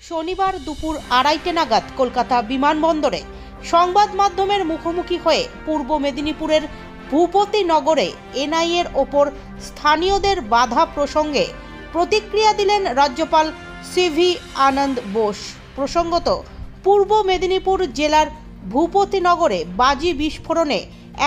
শনিবার দুপুর 2:30 নাগাদ কলকাতা বিমানবন্দরে সংবাদ মাধ্যমের মুখোমুখি হয়ে পূর্ব মেদিনীপুরের ভূপতিনগরে এনআইএর ওপর স্থানীয়দের বাধা প্রসঙ্গে প্রতিক্রিয়া দিলেন রাজ্যপাল সিভি আনন্দ বোস। প্রসঙ্গত, পূর্ব মেদিনীপুর জেলার ভূপতিনগরে বাজি বিস্ফোরণে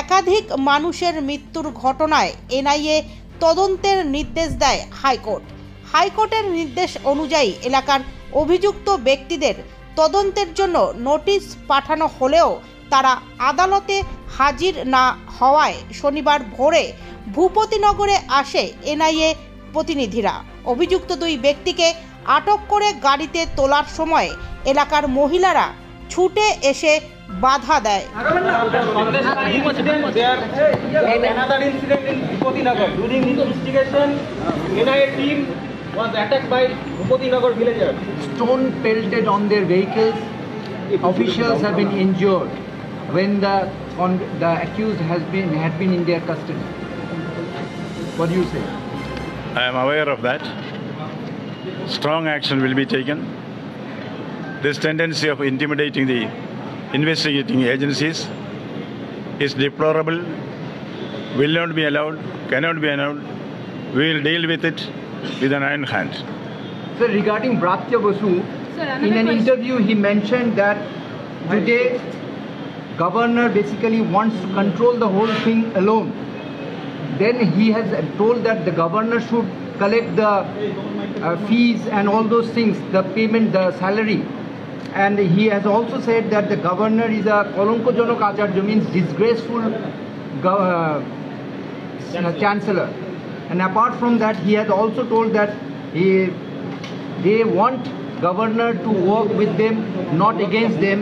একাধিক মানুষের মৃত্যুর ঘটনায় এনআইএ তদন্তের নির্দেশ দেয় হাইকোর্ট। হাইকোর্টের নির্দেশ অনুযায়ী এলাকার অভিযুক্ত ব্যক্তিদের তদন্তের জন্য নোটিশ পাঠানো হলেও তারা আদালতে হাজির না হওয়ায় শনিবার ভোরে ভূপতিনগরে আসে এনআইএ প্রতিনিধিরা। অভিযুক্ত দুই ব্যক্তিকে আটক করে গাড়িতে তোলার সময় এলাকার মহিলারা ছুটে এসে বাধা দেয়। Was attacked by Bhupatinagar villagers. Stone pelted on their vehicles. Officials have been injured when the accused had been in their custody. What do you say? I am aware of that. Strong action will be taken. This tendency of intimidating the investigating agencies is deplorable, will not be allowed, cannot be allowed. We will deal with it with an iron hand. Sir, regarding Bratya Basu, in an interview he mentioned that today governor basically wants to control the whole thing alone. Then he has told that the governor should collect the fees and all those things, the payment, the salary. And he has also said that the governor is a Kolonkojonok Acharya, means disgraceful chancellor. And apart from that, he has also told that they want governor to work with them, not against them.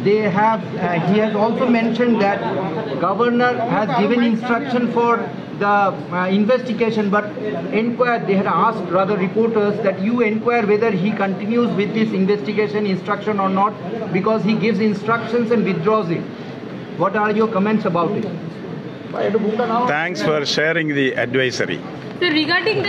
They have. He has also mentioned that governor has given instruction for the investigation, but inquire. They had asked rather reporters that you inquire whether he continues with this investigation instruction or not, because he gives instructions and withdraws it. What are your comments about it? Thanks for sharing the advisory. So regarding